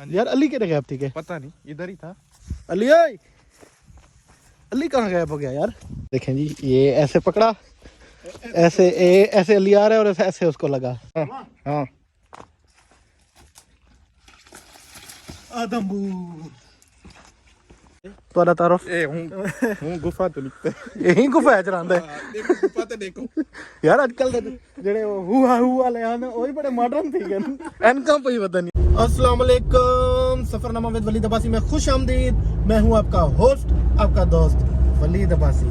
यार अली किधर गया? ठीक है, पता नहीं, इधर ही था। अली ओए, अली कहाँ गायब हो गया यार? देखें जी, ये ऐसे पकड़ा, ऐसे ऐसे अली आ रहा है और ऐसे ऐसे उसको लगा। हाँ आदम्बू ਤੁਹਾਡਾ ਤਾਰਫ ए हूं गुफा तो निकते यही गुफा है चलांदे देखो गुफा ते देखो यार आजकल दे जेड़े हुआ वाले हैं वही बड़े मॉडर्न थी गए इनका कोई पता नहीं। अस्सलाम वालेकुम, सफरनामा विद वलीद अब्बासी में खुश आमदीद। मैं हूं आपका होस्ट, आपका दोस्त वलीद अब्बासी।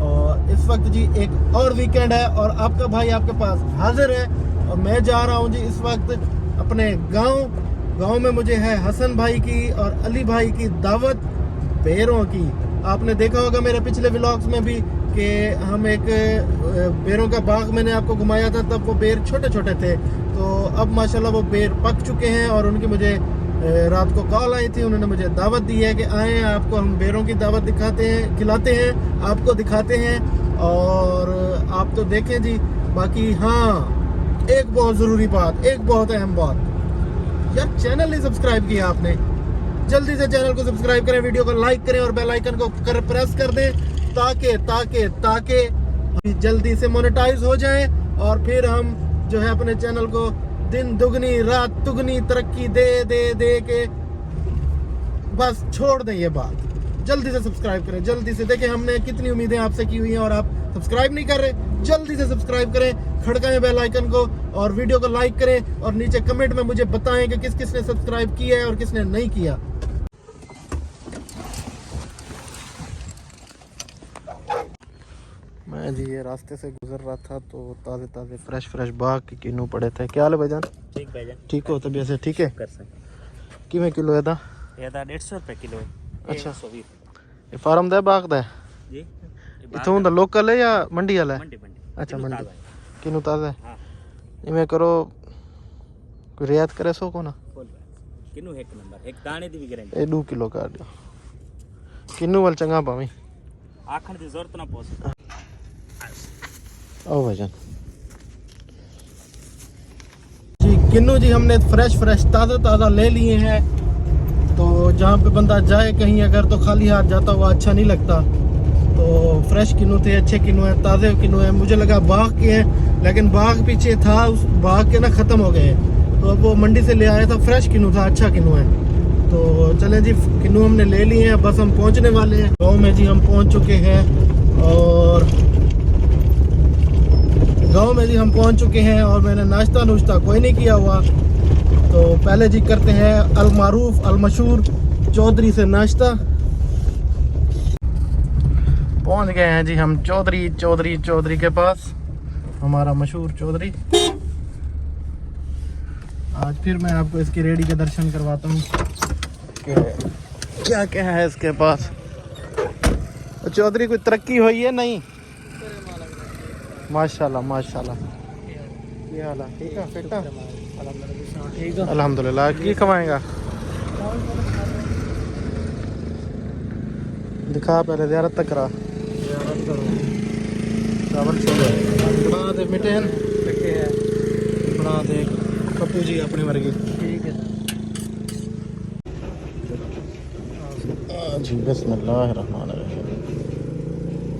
और इस वक्त जी एक और वीकेंड है और आपका भाई आपके पास हाजिर है और मैं जा रहा हूं जी इस वक्त अपने गांव में मुझे है हसन भाई की और अली भाई की दावत बेरों की। आपने देखा होगा मेरे पिछले व्लॉग्स में भी कि हम एक बेरों का बाग मैंने आपको घुमाया था, तब वो बेर छोटे छोटे थे। तो अब माशाल्लाह वो बेर पक चुके हैं और उनकी मुझे रात को कॉल आई थी, उन्होंने मुझे दावत दी है कि आएँ आपको हम बेरों की दावत दिखाते हैं, खिलाते हैं, आपको दिखाते हैं और आप तो देखें जी। बाकी हाँ, एक बहुत ज़रूरी बात, एक बहुत अहम बात, यार चैनल नहीं सब्सक्राइब किया आपने, जल्दी से चैनल को सब्सक्राइब करें, वीडियो को लाइक करें और बेल आइकन को प्रेस कर दें ताकि जल्दी से मोनेटाइज हो जाए और फिर हम जो है अपने चैनल को दिन दुगनी रात दुगनी तरक्की दे के बस छोड़ दें ये बात। जल्दी से सब्सक्राइब करें, जल्दी से। देखिए हमने कितनी उम्मीदें आपसे की हुई हैं और आप सब्सक्राइब नहीं कर रहे। जल्दी से सब्सक्राइब करें, खड़काएं बेल आइकन को और वीडियो को लाइक करें और नीचे कमेंट में मुझे बताएं कि किस किस ने सब्सक्राइब किया है और किसने नहीं किया। मैं जी ये रास्ते से गुजर रहा था तो ताज़े फ्रेश बाग के किन्नू पड़े थे। क्या हाल है भाईजान? ठीक भाईजान, ठीक हो? तबीयत से ठीक है? कर सकते किमें किलो है? ये 150 रुपए किलो है। अच्छा, 120 ये फार्म दा बाग दा जी, इथों दा लोकल है या मंडी वाला है? मंडी अच्छा किलो मंडी ताज़ा है। किन्नू ताज़ा है। हाँ, इमें करो कोई रियायत करे सो को ना? फुल भाई किन्नू एक नंबर, एक दाने दी भी गारंटी। ये 2 किलो काट दियो किन्नू वाल चंगा पावी आखण दी जरूरत ना पहुंच। ओ भाईजान जी, किन्नू जी हमने फ्रेश ताज़ा ले लिए हैं। तो जहाँ पे बंदा जाए कहीं अगर तो खाली हाथ जाता हुआ अच्छा नहीं लगता। तो फ्रेश किन्नू थे, अच्छे किन्नू हैं, ताज़े किन्नू हैं। मुझे लगा बाग के हैं लेकिन बाग पीछे था, उस बाग के ना ख़त्म हो गए। तो अब वो मंडी से ले आया था, फ्रेश किन्नू था, अच्छा किन्नू है। तो चलें जी, किन्नू हमने ले लिए हैं, बस हम पहुँचने वाले हैं। गाँव में जी हम पहुँच चुके हैं और मैंने नाश्ता कोई नहीं किया हुआ। तो पहले जी करते हैं अल मारूफ अल मशहूर चौधरी से नाश्ता। पहुंच गए हैं जी हम चौधरी के पास, हमारा मशहूर चौधरी। आज फिर मैं आपको इसकी रेडी के दर्शन करवाता हूँ कि क्या क्या है इसके पास। तो चौधरी कोई तरक्की हुई है? नहीं, माशाल्लाह। ये हाल है? ठीक है, फिट है अल्हम्दुलिल्लाह। की कमाएगा? दिखा पहले, ज़ियारत तक करा। चावल छोले बना दे, मिठे हैं बना दे पप्पू जी अपने वर्गी। ठीक है जी, बिस्मिल्लाहिर्रहमानिर्रहीम।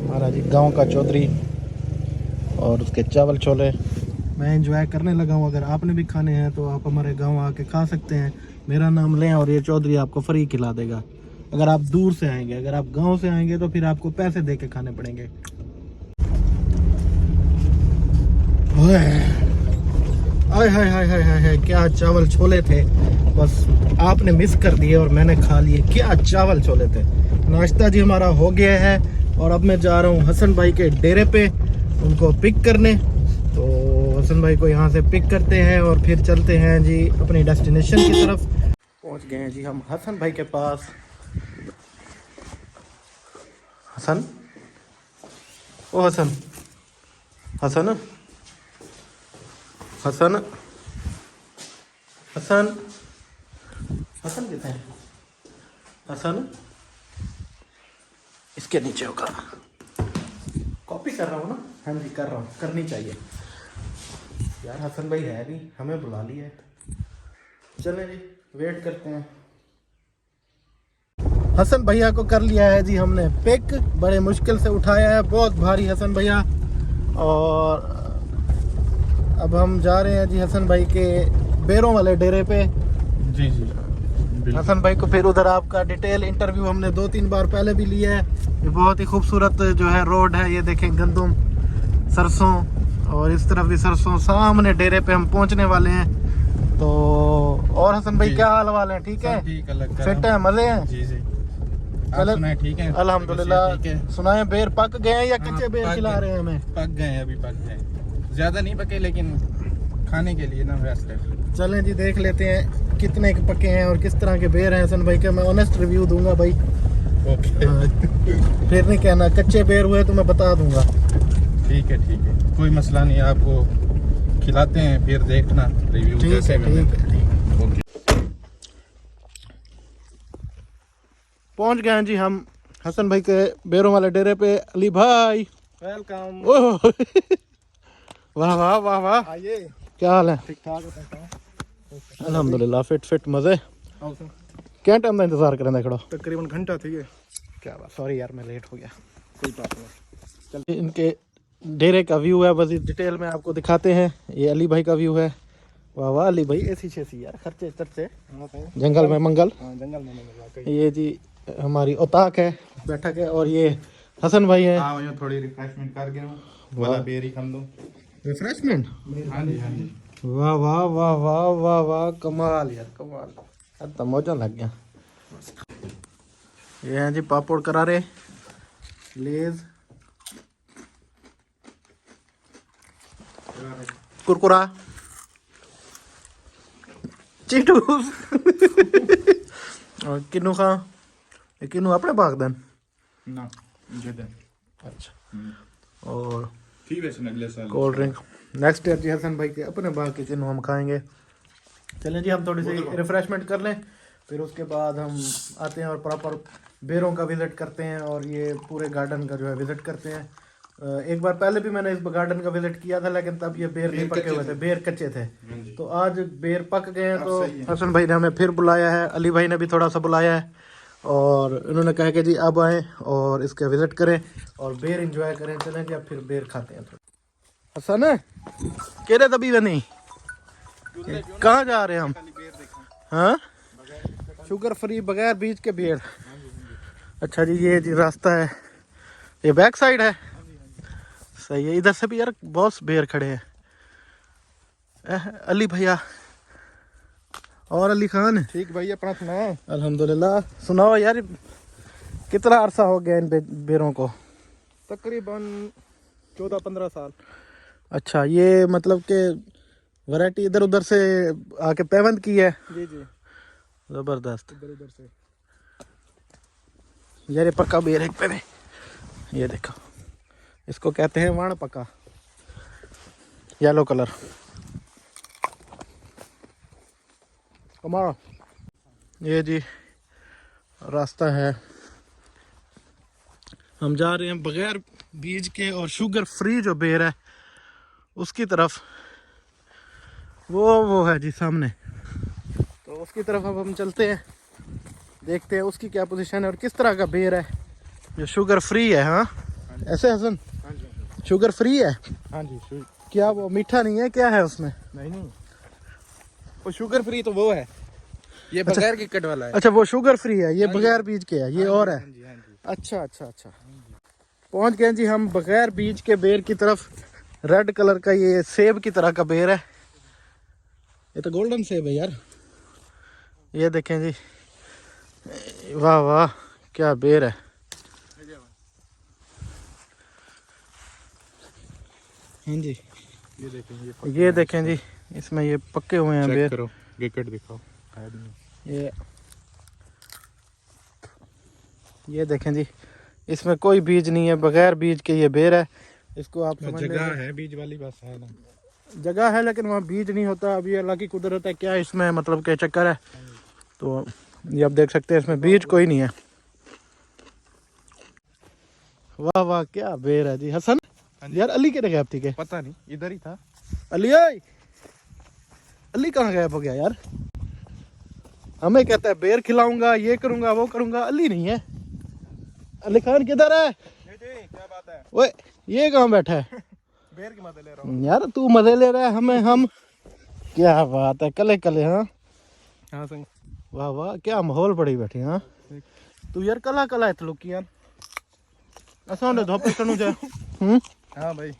हमारा जी गांव का चौधरी और उसके चावल छोले मैं एंजॉय करने लगा हूँ। अगर आपने भी खाने हैं तो आप हमारे गांव आके खा सकते हैं। मेरा नाम लें और ये चौधरी आपको फ्री खिला देगा। अगर आप दूर से आएंगे, अगर आप गांव से आएंगे तो फिर आपको पैसे दे के खाने पड़ेंगे। हाय क्या चावल छोले थे, बस आपने मिस कर दिए और मैंने खा लिए। क्या चावल छोले थे। नाश्ता जी हमारा हो गया है और अब मैं जा रहा हूँ हसन भाई के डेरे पे उनको पिक करने। तो हसन भाई को यहाँ से पिक करते हैं और फिर चलते हैं जी अपनी डेस्टिनेशन की तरफ। पहुँच गए हैं जी हम हसन भाई के पास। हसन, ओ हसन कितने हैं? हसन इसके नीचे होगा। कॉपी कर रहा हूँ ना? हाँ जी कर रहा हूँ, करनी चाहिए यार। हसन भाई है नहीं, हमें बुला लिया है। चलें जी वेट करते हैं। हसन भैया को कर लिया है जी हमने पिक, बड़े मुश्किल से उठाया है, बहुत भारी हसन भैया। और अब हम जा रहे हैं जी हसन भाई के बेरों वाले डेरे पे। जी जी हसन भाई को फिर उधर आपका डिटेल इंटरव्यू हमने 2-3 बार पहले भी लिया है। ये बहुत ही खूबसूरत जो है रोड है, ये देखें गंदम, सरसों, और इस तरफ भी सरसों। सामने डेरे पे हम पहुंचने वाले हैं। तो और हसन भाई क्या हाल वाल है? ठीक है, ठीक है, फिट है, मजे हैं? जी जी। चलो, ठीक है अल्हम्दुलिल्लाह। ठीक है। सुनाए बेर पक गए हैं या हाँ, कच्चे बेर पक खिला गए। रहे हैं हमें? पक गए हैं, अभी पक गए, ज्यादा नहीं पके लेकिन खाने के लिए ना बेस्ट है। चलें जी देख लेते हैं कितने के पके हैं और किस तरह के बेर हैं हसन भाई का। मैं ऑनेस्ट रिव्यू दूंगा भाई। ओके फिर नहीं कहना कच्चे बेर हुए तो मैं बता दूंगा। ठीक है, कोई मसला नहीं, आपको खिलाते हैं फिर देखना रिव्यू ठीक कैसे है, बने। ठीक है। ओके। पहुंच गए हैं जी हम हसन भाई के बेरों वाले डेरे पे। अली भाई वेलकम। ओह वाह वाह वाह वाह, आइए। क्या हाल है? ठीक ठाक है। अल्हम्दुलिल्लाह, फिट फिट मजे। क्या टाइम का इंतजार करें खड़ो? तकरीबन घंटा थी है। क्या बात, सॉरी यार मैं लेट हो गया। कोई बात नहीं। इनके डेरे का व्यू है, बस डिटेल में आपको दिखाते हैं। ये अली भाई का व्यू है। वाह वाह अली भाई, ऐसी छेसी यार, खर्चे चर्चे, जंगल में मंगल। जंगल में ये जी हमारी औताक है, बैठक है। और ये हसन भाई है। हाँ, वहीं थोड़ी रिफ्रेशमेंट कर गया हूँ, वाला बेरी खा दो। रिफ्रेशमेंट? हाँ जी, हाँ जी। वाह वाह वाह वाह वाह वाह, कमाल यार कमाल। अब तो मौजा लग गया। ये हैं जी पापड़ करारे, लेज, कुरकुरा, चीटूस और किन्नू खा। ये किन्नू अपने बागदन ना जदे। अच्छा। और ठीक है, अगले साल कोल्ड ड्रिंक नेक्स्ट ईयर जी हसन भाई के अपने बाग के किन्नू हम खाएंगे। चलें जी हम थोड़ी सी रिफ्रेशमेंट कर लें, फिर उसके बाद हम आते हैं और प्रॉपर बेरों का विजिट करते हैं और ये पूरे गार्डन का जो है विजिट करते हैं। एक बार पहले भी मैंने इस गार्डन का विजिट किया था, लेकिन तब ये बेर नहीं पके हुए थे, बेर कच्चे थे। तो आज बेर पक गए हैं। तो हसन भाई ने हमें फिर बुलाया है, अली भाई ने भी थोड़ा सा बुलाया है, और इन्होंने कहा कि जी अब आएँ और इसका विजिट करें और बेर इंजॉय करें। चलें जी अब फिर बेर खाते हैं। हसन कह रहे तभी नहीं, कहाँ जा रहे हैं हम? हाँ, शुगर फ्री बगैर बीज के बेर। अच्छा जी, ये जी रास्ता है, ये बैक साइड है। सही है, इधर से भी यार बहुत बेर खड़े हैं। अली भैया और अली खान। ठीक भाई, अपना सुनाओ। अल्हम्दुलिल्लाह। सुनाओ यार, कितना अरसा हो गया इन बेरों को? तकरीबन 14-15 साल। अच्छा, ये मतलब कि वैरायटी इधर उधर से आके पैवंद की है? जी जी, जबरदस्त इधर उधर से। यार ये पक्का बेर एक पे, ये देखो, इसको कहते हैं वाण पक्का, येलो कलर। कमाल। ये जी रास्ता है, हम जा रहे हैं बगैर बीज के और शुगर फ्री जो बेर है उसकी तरफ। वो है जी सामने, तो उसकी तरफ अब हम चलते हैं, देखते हैं उसकी क्या पोजीशन है और किस तरह का बेर है जो शुगर फ्री है। हाँ ऐसे हसन, हाँ जी, शुगर फ्री है? हाँ जी। क्या वो मीठा नहीं है, क्या है उसमें? नहीं, वो शुगर फ्री तो वो है, ये बगैर किकट वाला है। अच्छा, वो शुगर फ्री है, ये बगैर बीज के है, ये और है। हाँ जी, हाँ जी। अच्छा अच्छा अच्छा, पहुंच गए जी हम बगैर बीज के बेर की तरफ। रेड कलर का ये सेब की तरह का बेर है, ये तो गोल्डन सेब है यार। ये देखें जी, वाह वाह क्या बेर है। हाँ जी, ये देखें जी, इसमें ये पक्के हुए हैं बेर। करो, विकेट दिखाओ। ये देखें जी, इसमें कोई बीज नहीं है, बगैर बीज के ये बेर है। इसको आप समझ जगह लें, है बीज वाली, बस है ना, जगह है लेकिन वहाँ बीज नहीं होता। अभी अल्लाह की कुदरत है, क्या इसमें मतलब क्या चक्कर है। तो ये आप देख सकते हैं, इसमें बीज कोई नहीं है। वाह वाह क्या बेर है जी हसन। यार अली के गायब थी के? पता नहीं, इधर ही था। अली ओए, अली कहाँ गायब हो गया यार? हमें कहता है बेर खिलाऊंगा, ये करूंगा, वो करूंगा। अली नहीं है। अली खान किधर है? क्या बात है? ओए ये कहाँ बैठा है? बेर की मदद ले रहा हूँ। यार तू मजे ले रहा है, हमें हम क्या बात है, कले कले। हाँ हाँ संग वाह वाह, क्या माहौल पड़ी बैठी। हाँ तू यार कला कला है लोग यार असा धोपे कनु जा। हाँ भाई।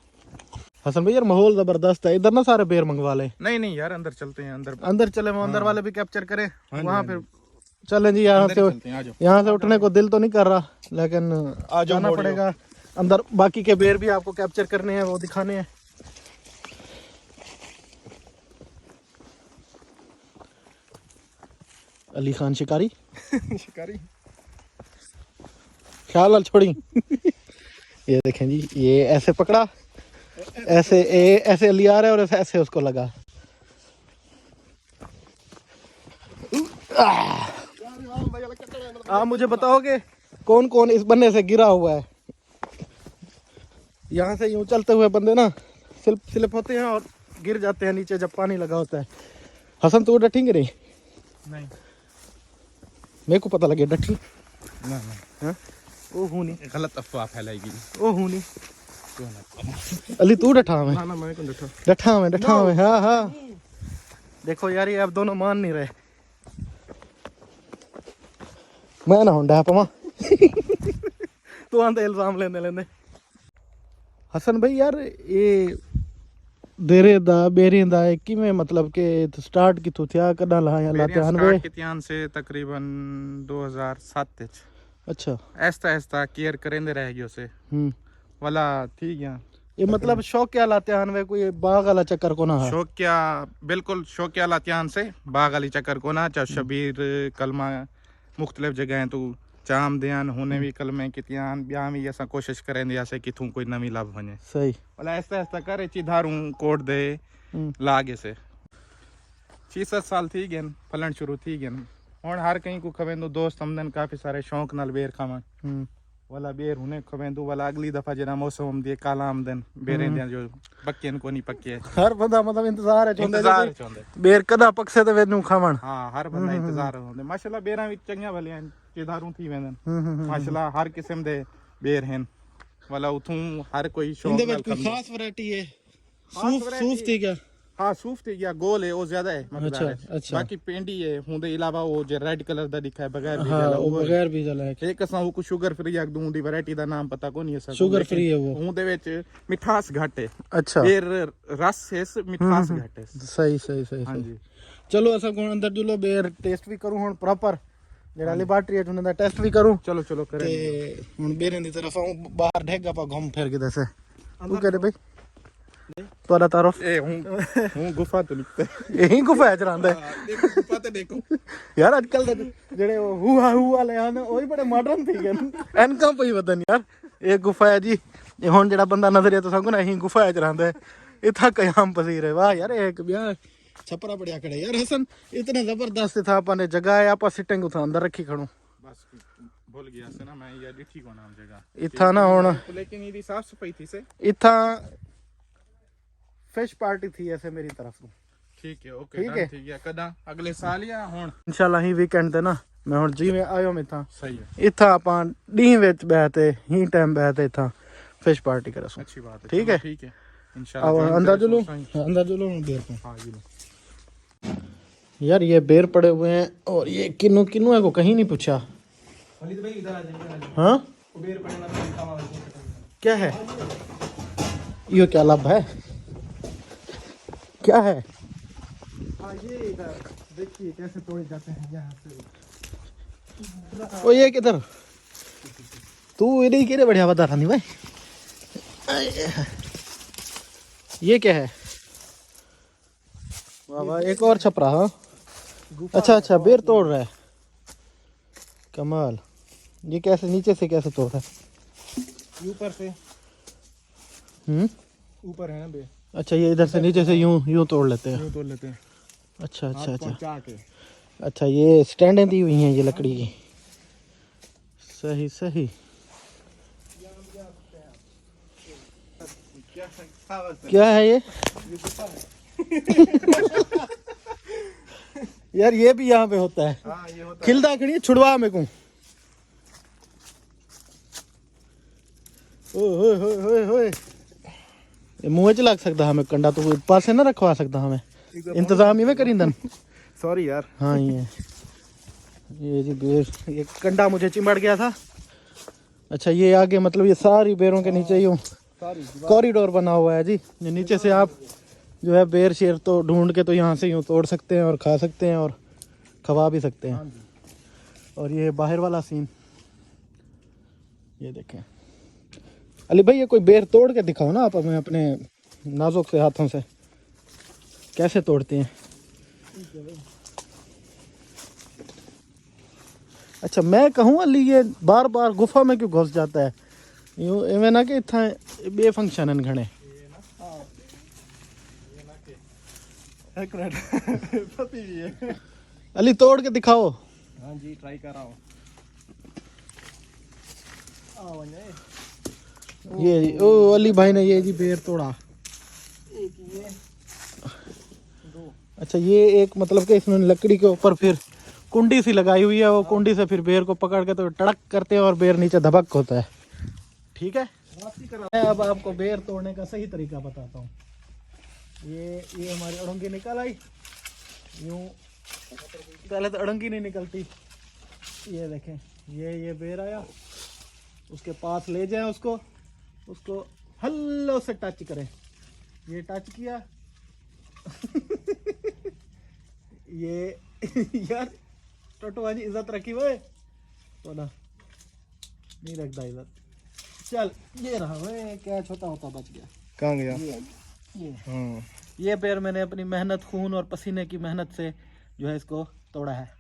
हसन भाई यार माहौल जबरदस्त है इधर ना, सारे बेर मंगवा ले। नहीं यार अंदर चलते हैं, अंदर चले, वो अंदर वाले भी कैप्चर करें वहाँ हाँ फिर चलें जी। यहाँ से यहाँ से उठने को दिल तो नहीं कर रहा, लेकिन जाना पड़ेगा अंदर। बाकी के बेर भी आपको कैप्चर करने हैं, वो दिखाने हैं। अली खान शिकारी शिकारी ख्याल छोड़ी। ये देखें जी, ये ऐसे पकड़ा, ऐसे ऐसे अली आ रहा है और ऐसे उसको लगा। आप मुझे बताओगे कौन कौन इस बन्ने से गिरा हुआ है? यहाँ से यूं चलते हुए बंदे ना स्लिप होते हैं और गिर जाते हैं नीचे जब पानी लगा होता है। हसन तू डटेंगे नहीं? नहीं मेरे को पता लगे डटी। ना हाँ ओ हूँ नहीं, गलत अफवाह फैलाएगी। ओ हूँ नहीं। अली तू डठा में? ना मैं कौन डटा? डठा में। हाँ हाँ देखो यार, ये अब दोनों मान नहीं रहे। मैं ना होंडा पवा। तू आंदा इल्जाम लेने लेने। हसन भाई यार ये देरे दा बेरी दा किवें मतलब के स्टार्ट किथों थिया कदा लाया लाते हनवे कित्यान से तकरीबन 2007 च। अच्छा ऐसा ऐसा केयर करेंदे रह गयो से वाला ठीक है। ये मतलब शौक क्या लाते हनवे, कोई बाग वाला चक्कर को ना है? शौकिया बिल्कुल शौकिया लातियान से बाग अली चक्कर को ना, चाहे शबीर कलमा मुख्तलिफ जगह तो चाम ध्यान होने भी कलमे कितियान ब्याह भी ऐसा कोशिश करें जैसे कि तू कोई नवी लाभ बने। सही वाला ऐसा ऐसा करे चिधारू कोड दे लागे से 6-7 साल थी गए फलन शुरू थी गए। और हर कहीं को खवेंदो दोस्त हमदन काफी सारे शौक नाल बेर खावन वाला बेर हुने खवेंदो वाला अगली दफा जना मौसम दे काला आमदन बेरे दे जो पक्के को नहीं पक्के। हर बंदा मतलब इंतजार है इंतजार चोंदे बेर कदा पकसे ते वेनु खावन। हाँ हर बंदा इंतजार होंदे। माशाल्लाह बेरा विच चंगिया भले चिधारू थी वेंदन। माशाल्लाह हर किस्म दे बेर हैं वाला उथू हर कोई शौक नाल कोई खास वैरायटी है? सूफ थी क्या? हाँ सूफ थी या गोल है वो ज्यादा है अच्छा अच्छा। बाकी पेंडी है हुंदे अलावा वो जो रेड कलर दा दिखा है बगैर बीज हाँ, वाला वो बगैर बीज वाला है। एक असा वो शुगर फ्री या दूं दी वैरायटी दा नाम पता को नहीं है। शुगर फ्री है वो। हुंदे विच मिठास घट है। अच्छा बेर रस है मिठास घट है। सही सही सही हाँ सही। जी चलो असा को अंदर जुलो बेर टेस्ट भी करूं हुन प्रॉपर जेड़ा लेबॉरेटरी है उन्हें दा टेस्ट भी करूं। चलो चलो करें ते हुन बेरें दी तरफ आऊं बाहर ढेगा पा घूम फिर के दसे तू करे भाई तोड़ा तारुफ ए हूं गुफा तो लिखते यही गुफा च रहिंदा है। देखो गुफा ते देखो यार आजकल दे जेड़े हुआ वाले हन ओही बड़े मॉडर्न थी गए एनका पई वदन यार। ये गुफा है जी, ये हुन जेड़ा बंदा नजरिया तो संगो ना यही गुफा च रहिंदा है। इथा कयाम पसीर है। वाह यार एक ब्याह छपरा बढ़िया खड़े यार। हसन इतना जबरदस्त था अपने जगह है, आपा सिटिंग उथा अंदर रखी खड़ू। बस भूल गया से ना मैं ये डिठी को नाम जगह इथा ना हुन लेकिन इदी साफ सफाई थी से इथा फिश पार्टी थी ऐसे मेरी तरफ से। ठीक है ओके ठीक है कदा अगले साल या हुन इंशाल्लाह ही वीकेंड ते ना मैं हुन जिवें आयो मैं था सही है इथा आपां डी विच बैठे ही टाइम बैठे इथा फिश पार्टी करसू। अच्छी बात है ठीक है ठीक है इंशाल्लाह। अब अंदर जुलो बेर पे। हां जी यार ये बेर पड़े हुए हैं और ये किन्नू किन्नू है को कहीं नहीं पूछा। हाँ क्या है ये, क्या लाभ है, क्या है? ये इधर देखिए कैसे तोड़े जाते हैं यहाँ से। ओ ये किधर तू इधर किधर बढ़िया बता रहा नहीं भाई। ये क्या है? वाह वाह एक और छप रहा। हाँ अच्छा अच्छा बेर तोड़ रहा है, कमाल। ये कैसे नीचे से कैसे तोड़ रहा है? ऊपर से ऊपर है ना बे। अच्छा ये इधर से नीचे से यूं तोड़ लेते हैं। यूं तोड़ लेते हैं। अच्छा अच्छा अच्छा के अच्छा ये स्टैंडें दी हुई हैं ये लकड़ी की। सही सही। क्या है ये? यार ये भी यहाँ पे होता है। हाँ ये होता खिलदा खड़ी छुड़वा में को। ओए होए होए होए, ये मुंह च लग सकता हमें कंडा, तो पास ना रखवा सकता हमें, इंतजाम ही में करींदन। सॉरी यार। हाँ ये जी बेर, ये कंडा मुझे चिमड़ गया था। अच्छा ये आगे मतलब ये सारी बेरों के नीचे यूँ कॉरिडोर बना हुआ है जी। ये नीचे से आप जो है बेर शेर तो ढूंढ के तो यहाँ से यूँ तोड़ सकते हैं और खा सकते हैं और खवा भी सकते हैं। और ये बाहर वाला सीन ये देखें। अली भाई ये कोई बेर तोड़ के दिखाओ ना आप हमें अपने नाजुक से हाथों से, कैसे तोड़ते हैं। अच्छा मैं कहूँ अली ये बार बार गुफा में क्यों घुस जाता है यूँ इवें ना कि इतना बे फंक्शन घने। एक मिनट पति भी है। अली तोड़ के दिखाओ। हाँ जी ट्राई कर रहा हूँ। ये ओ अली भाई ने ये जी बेर तोड़ा। अच्छा ये एक मतलब कि इसमें लकड़ी के ऊपर फिर कुंडी सी लगाई हुई है, वो कुंडी से फिर बेर को पकड़ के तो टड़क करते हैं और बेर नीचे धबक होता है। ठीक है, मैं अब आपको बेर तोड़ने का सही तरीका बताता हूँ। ये हमारी अड़ंगी निकल आई यूँ, पहले तो अड़ंगी नहीं निकलती। ये देखें ये बेर आया, उसके पास ले जाएं उसको हल्लो से टच करें। ये टच किया ये यार टोटो जी इज्जत रखी वो तो ना नहीं रखता इज्जत। चल ये रहा वे, क्या छोटा होता बच गया। कहाँ गया? ये हाँ ये पेड़ मैंने अपनी मेहनत, खून और पसीने की मेहनत से जो है इसको तोड़ा है।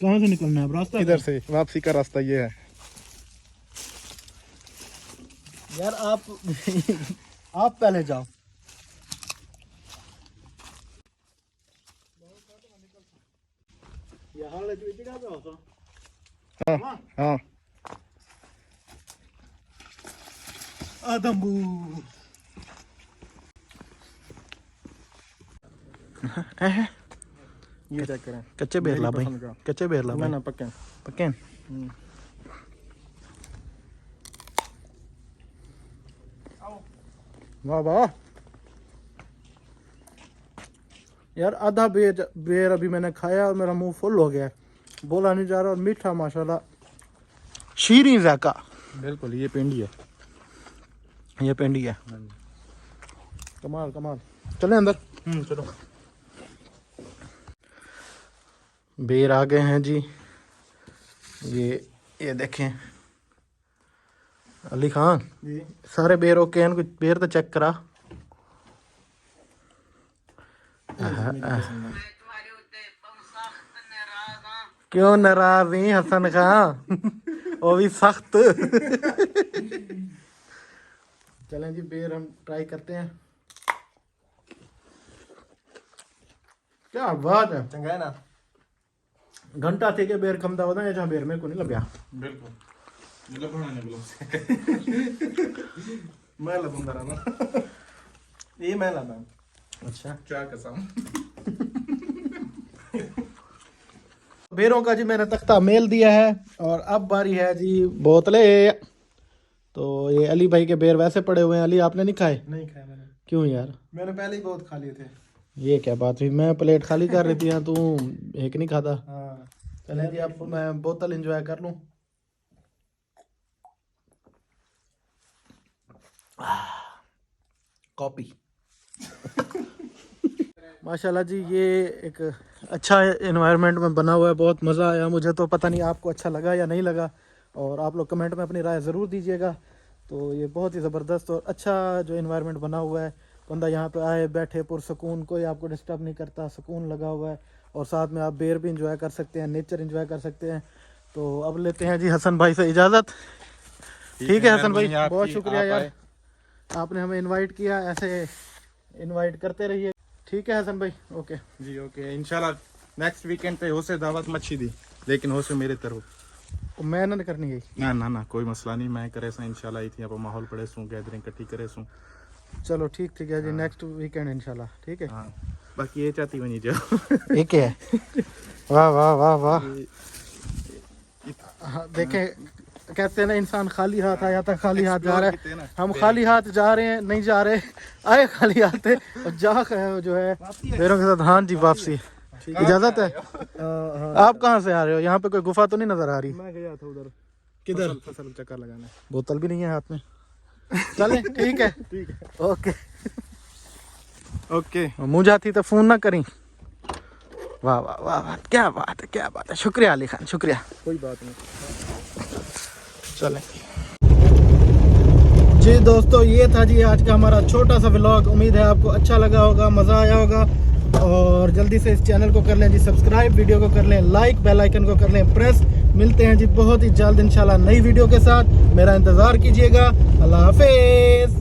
कहाँ से निकलना है अब? रास्ता इधर से वापसी का रास्ता ये है। यार आप आप पहले जाओ। हाँ हाँ आदम्बू ये चेक करें। कच्चे बेर ला भाई, पसंद का। कच्चे बेर ला भाई। ना पक्के। पक्के वाह वाह यार आधा बेर अभी मैंने खाया और मेरा मुंह फुल हो गया है, बोला नहीं जा रहा। और मीठा माशाल्लाह, शीरी जाका। बिल्कुल ये पिंडी है। ये पेंडी है। कमाल कमाल। चले अंदर। चलो। बेर आ गए हैं जी। ये देखें अली खान, जी सारे बेर ओके हैं, कुछ बेर तो चेक करा। क्यों नाराज नहीं हसन खान? वो भी सख्त। चलें जी बेर हम ट्राई करते हैं। क्या बात है, चंगा है ना? घंटा थे के बेर खमदा होता है, जहाँ बेर मेरे को नहीं लगा। बिल्कुल मैं लबूंगा ना। ये मैं लाता हूँ। अच्छा क्या कसम। बेरों का जी मैंने तख्ता मेल दिया है और अब बारी है जी बोतले। तो ये अली भाई के बेर वैसे पड़े हुए हैं। अली आपने नहीं खाए? नहीं खाया मैंने। क्यों यार? मैंने पहले ही बहुत खा लिए थे। ये क्या बात हुई, मैं प्लेट खाली कर रही थी, तू एक नहीं खाता। हाँ चले जी अब मैं बोतल एंजॉय कर लूं। कॉपी। माशाल्लाह जी ये एक अच्छा एनवायरनमेंट में बना हुआ है, बहुत मज़ा आया मुझे। तो पता नहीं आपको अच्छा लगा या नहीं लगा, और आप लोग कमेंट में अपनी राय ज़रूर दीजिएगा। तो ये बहुत ही ज़बरदस्त और अच्छा जो एनवायरनमेंट बना हुआ है, बंदा यहाँ पे आए बैठे पुरसकून, कोई आपको डिस्टर्ब नहीं करता, सुकून लगा हुआ है। और साथ में आप बेर भी इंजॉय कर सकते हैं, नेचर इंजॉय कर सकते हैं। तो अब लेते हैं जी हसन भाई से इजाज़त। ठीक है हसन भाई, बहुत शुक्रिया यार, आपने हमें इनवाइट किया, ऐसे इनवाइट करते रहिए। ठीक है हसन भाई, ओके जी ओके। इंशाल्लाह नेक्स्ट वीकेंड पे हो से दावत मच्छी दी, लेकिन हो से मेरे तरफ। मैं ना करनी है। ना ना ना कोई मसला नहीं, मैं करे सा इंशाल्लाह इतनी आप माहौल पड़े सू गैदरिंग इकट्ठी करे सू। चलो ठीक ठीक है जी, नेक्स्ट वीकेंड इंशाल्लाह, ठीक है। हाँ बाकी ये चाहती बनी जाओ। एक है। वाह वाह वाह वाह। हाँ, देखें कहते हैं ना इंसान खाली हाथ आया था खाली हाथ जा रहा है, हम खाली हाथ जा रहे हैं, नहीं जा रहे, आए खाली हाथ थे और जा जो है पैरों के साथ। हाँ जी वापसी, इजाजत है। आप कहाँ से आ रहे हो? यहाँ पे कोई गुफा तो नहीं नजर आ रही? मैं गया था उधर किधर? फसल चक्कर लगाने। बोतल भी नहीं है हाथ में। चले ठीक है, ठीक है ओके ओके। मुँह जाती तो फोन ना करी। वाह वाह वाह वाह, क्या बात है क्या बात है, शुक्रिया अली खान, शुक्रिया। कोई बात नहीं। चलें जी दोस्तों, ये था जी आज का हमारा छोटा सा व्लॉग। उम्मीद है आपको अच्छा लगा होगा, मज़ा आया होगा। और जल्दी से इस चैनल को कर लें जी सब्सक्राइब, वीडियो को कर लें लाइक, बेल आइकन को कर लें प्रेस। मिलते हैं जी बहुत ही जल्द इंशाल्लाह नई वीडियो के साथ, मेरा इंतज़ार कीजिएगा। अल्लाह हाफिज़।